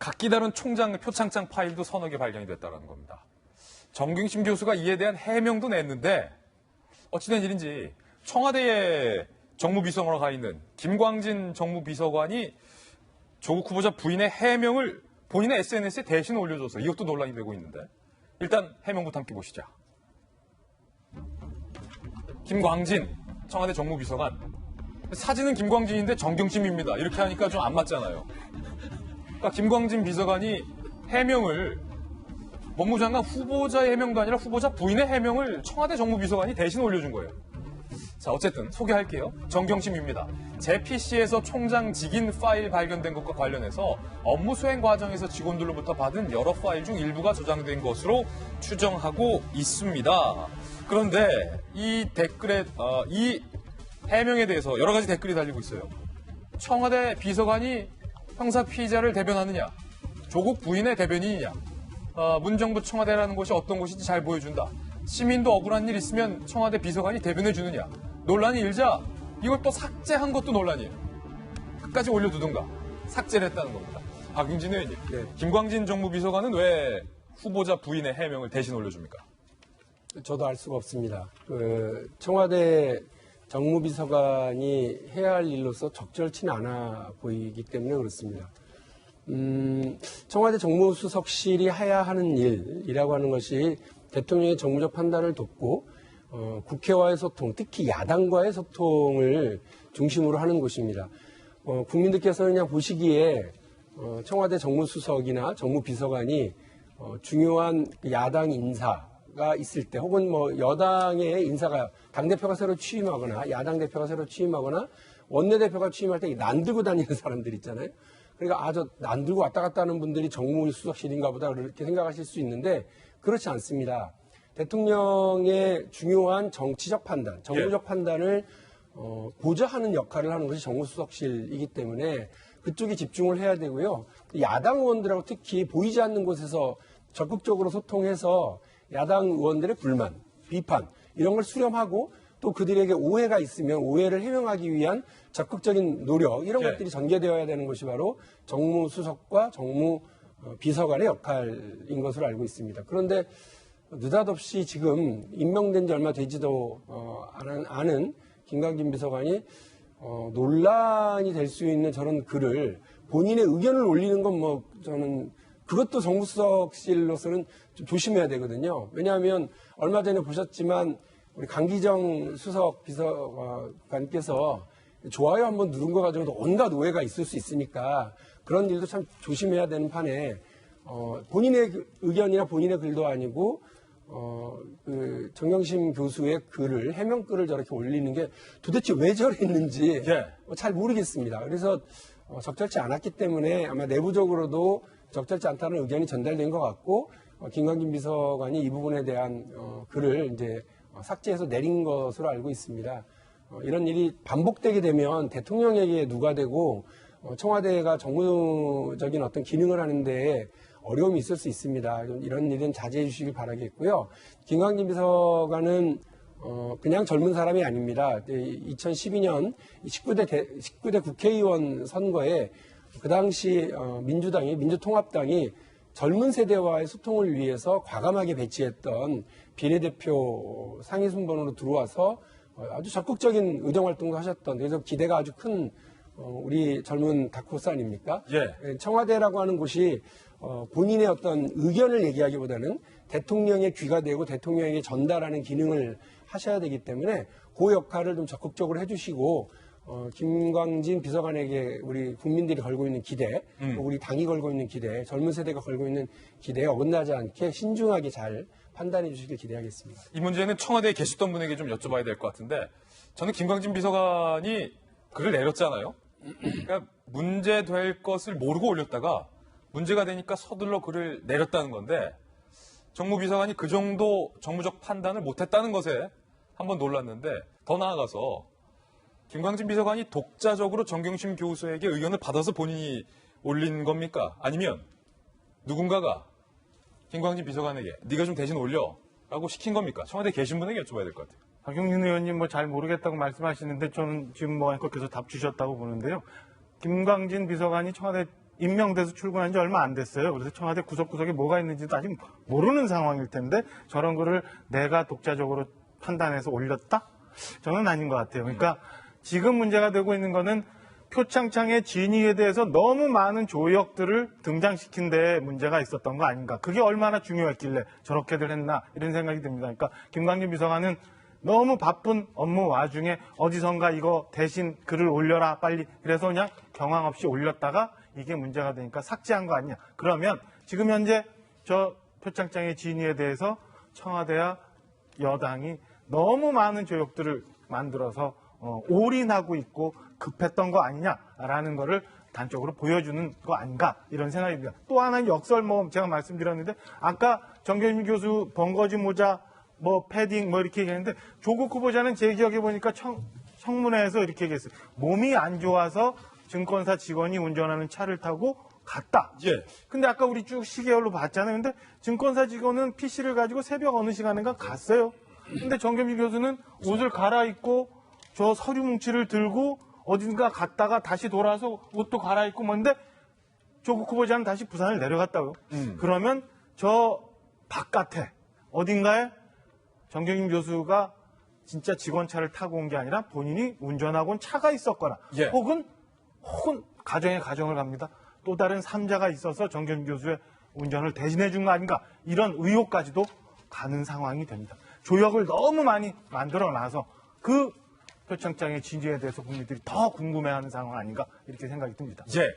각기 다른 총장 표창장 파일도 서너 개 발견이 됐다는 겁니다. 정경심 교수가 이에 대한 해명도 냈는데 어찌된 일인지 청와대에 정무비서관으로 가 있는 김광진 정무비서관이 조국 후보자 부인의 해명을 본인의 SNS에 대신 올려줘서 이것도 논란이 되고 있는데 일단 해명부터 함께 보시죠. 김광진 청와대 정무비서관 사진은 김광진인데 정경심입니다. 이렇게 하니까 좀 안 맞잖아요. 그러니까 김광진 비서관이 해명을 법무장관 후보자의 해명도 아니라 후보자 부인의 해명을 청와대 정무비서관이 대신 올려준 거예요. 자, 어쨌든 소개할게요. 정경심입니다. 제 PC에서 총장 직인 파일 발견된 것과 관련해서 업무 수행 과정에서 직원들로부터 받은 여러 파일 중 일부가 저장된 것으로 추정하고 있습니다. 그런데 이 댓글에 이 해명에 대해서 여러 가지 댓글이 달리고 있어요. 청와대 비서관이 형사 피의자를 대변하느냐, 조국 부인의 대변인이냐, 문정부 청와대라는 곳이 어떤 곳인지 잘 보여준다. 시민도 억울한 일 있으면 청와대 비서관이 대변해 주느냐. 논란이 일자 이걸 또 삭제한 것도 논란이에요. 끝까지 올려두든가 삭제를 했다는 겁니다. 박용진 의원님, 네. 김광진 정무비서관은 왜 후보자 부인의 해명을 대신 올려줍니까? 저도 알 수가 없습니다. 청와대 정무비서관이 해야 할 일로서 적절치는 않아 보이기 때문에 그렇습니다. 청와대 정무수석실이 해야 하는 일이라고 하는 것이 대통령의 정무적 판단을 돕고 국회와의 소통, 특히 야당과의 소통을 중심으로 하는 곳입니다. 국민들께서는 그냥 보시기에 청와대 정무수석이나 정무비서관이 중요한 야당 인사가 있을 때 혹은 뭐 여당의 인사가 당대표가 새로 취임하거나 야당 대표가 새로 취임하거나 원내대표가 취임할 때 난 들고 다니는 사람들 있잖아요. 그러니까 저 난 들고 왔다 갔다 하는 분들이 정무수석실인가 보다 그렇게 생각하실 수 있는데 그렇지 않습니다. 대통령의 중요한 정치적 판단, 정무적 판단을 보좌하는 역할을 하는 것이 정무수석실이기 때문에 그쪽에 집중을 해야 되고요. 야당 의원들하고 특히 보이지 않는 곳에서 적극적으로 소통해서 야당 의원들의 불만, 비판 이런 걸 수렴하고 또 그들에게 오해가 있으면 오해를 해명하기 위한 적극적인 노력 이런 것들이 전개되어야 되는 것이 바로 정무수석과 정무비서관의 역할인 것으로 알고 있습니다. 그런데 느닷없이 지금 임명된 지 얼마 되지도 않은 김광진 비서관이 논란이 될 수 있는 저런 글을 본인의 의견을 올리는 건 뭐 저는 그것도 정무수석실로서는 좀 조심해야 되거든요. 왜냐하면 얼마 전에 보셨지만 우리 강기정 수석 비서관께서 좋아요 한번 누른 거 가지고도 온갖 오해가 있을 수 있으니까 그런 일도 참 조심해야 되는 판에 본인의 의견이나 본인의 글도 아니고 정경심 교수의 글을 해명글을 저렇게 올리는 게 도대체 왜 저랬는지 잘 모르겠습니다. 그래서 적절치 않았기 때문에 아마 내부적으로도 적절치 않다는 의견이 전달된 것 같고 김광진 비서관이 이 부분에 대한 글을 이제 삭제해서 내린 것으로 알고 있습니다. 이런 일이 반복되게 되면 대통령에게 누가되고 청와대가 정무적인 어떤 기능을 하는데 어려움이 있을 수 있습니다. 이런 일은 자제해 주시길 바라겠고요. 김광진 비서관은 그냥 젊은 사람이 아닙니다. 2012년 19대 국회의원 선거에 그 당시 민주통합당이 젊은 세대와의 소통을 위해서 과감하게 배치했던 비례대표 상위 순번으로 들어와서 아주 적극적인 의정활동도 하셨던 그래서 기대가 아주 큰 우리 젊은 다크호스 아닙니까? 청와대라고 하는 곳이 본인의 어떤 의견을 얘기하기보다는 대통령의 귀가 되고 대통령에게 전달하는 기능을 하셔야 되기 때문에 그 역할을 좀 적극적으로 해주시고 김광진 비서관에게 우리 국민들이 걸고 있는 기대, 우리 당이 걸고 있는 기대, 젊은 세대가 걸고 있는 기대에 어긋나지 않게 신중하게 잘 판단해 주시길 기대하겠습니다. 이 문제는 청와대에 계셨던 분에게 좀 여쭤봐야 될 것 같은데 저는 김광진 비서관이 글을 내렸잖아요. 그러니까 문제될 것을 모르고 올렸다가 문제가 되니까 서둘러 글을 내렸다는 건데 정무비서관이 그 정도 정무적 판단을 못했다는 것에 한번 놀랐는데 더 나아가서 김광진 비서관이 독자적으로 정경심 교수에게 의견을 받아서 본인이 올린 겁니까? 아니면 누군가가 김광진 비서관에게 네가 좀 대신 올려 라고 시킨 겁니까? 청와대에 계신 분에게 여쭤봐야 될 것 같아요. 박용진 의원님 뭐 잘 모르겠다고 말씀하시는데 저는 지금 뭐 앵커께서 답 주셨다고 보는데요. 김광진 비서관이 청와대 임명돼서 출근한 지 얼마 안 됐어요. 그래서 청와대 구석구석에 뭐가 있는지도 아직 모르는 상황일 텐데 저런 거를 내가 독자적으로 판단해서 올렸다? 저는 아닌 것 같아요. 그러니까 지금 문제가 되고 있는 거는 표창장의 진위에 대해서 너무 많은 조역들을 등장시킨 데 문제가 있었던 거 아닌가. 그게 얼마나 중요했길래 저렇게들 했나 이런 생각이 듭니다. 그러니까 김광진 비서관은 너무 바쁜 업무 와중에 어디선가 이거 대신 글을 올려라 빨리 그래서 그냥 경황 없이 올렸다가 이게 문제가 되니까 삭제한 거 아니냐. 그러면 지금 현재 저 표창장의 진위에 대해서 청와대와 여당이 너무 많은 조역들을 만들어서 올인하고 있고 급했던 거 아니냐라는 거를 단적으로 보여주는 거 아닌가 이런 생각이 듭니다. 또 하나는 역설모험 제가 말씀드렸는데 아까 정경심 교수 번거지 모자 뭐 패딩 뭐 이렇게 얘기했는데 조국 후보자는 제 기억에 보니까 청문회에서 이렇게 얘기했어요. 몸이 안 좋아서 증권사 직원이 운전하는 차를 타고 갔다. 예. 근데 아까 우리 쭉 시계열로 봤잖아요. 근데 증권사 직원은 PC를 가지고 새벽 어느 시간인가 갔어요. 근데 정경심 교수는 옷을 갈아입고 저 서류 뭉치를 들고 어딘가 갔다가 다시 돌아와서 옷도 갈아입고 뭔데 조국 후보자는 다시 부산을 내려갔다고요. 그러면 저 바깥에 어딘가에 정경심 교수가 진짜 직원차를 타고 온 게 아니라 본인이 운전하고 온 차가 있었거나 예. 혹은 가정을 갑니다. 또 다른 3자가 있어서 정경심 교수의 운전을 대신해 준 거 아닌가 이런 의혹까지도 가는 상황이 됩니다. 조역을 너무 많이 만들어 놔서 그 표창장의 진위에 대해서 국민들이 더 궁금해하는 상황 아닌가 이렇게 생각이 듭니다. 예.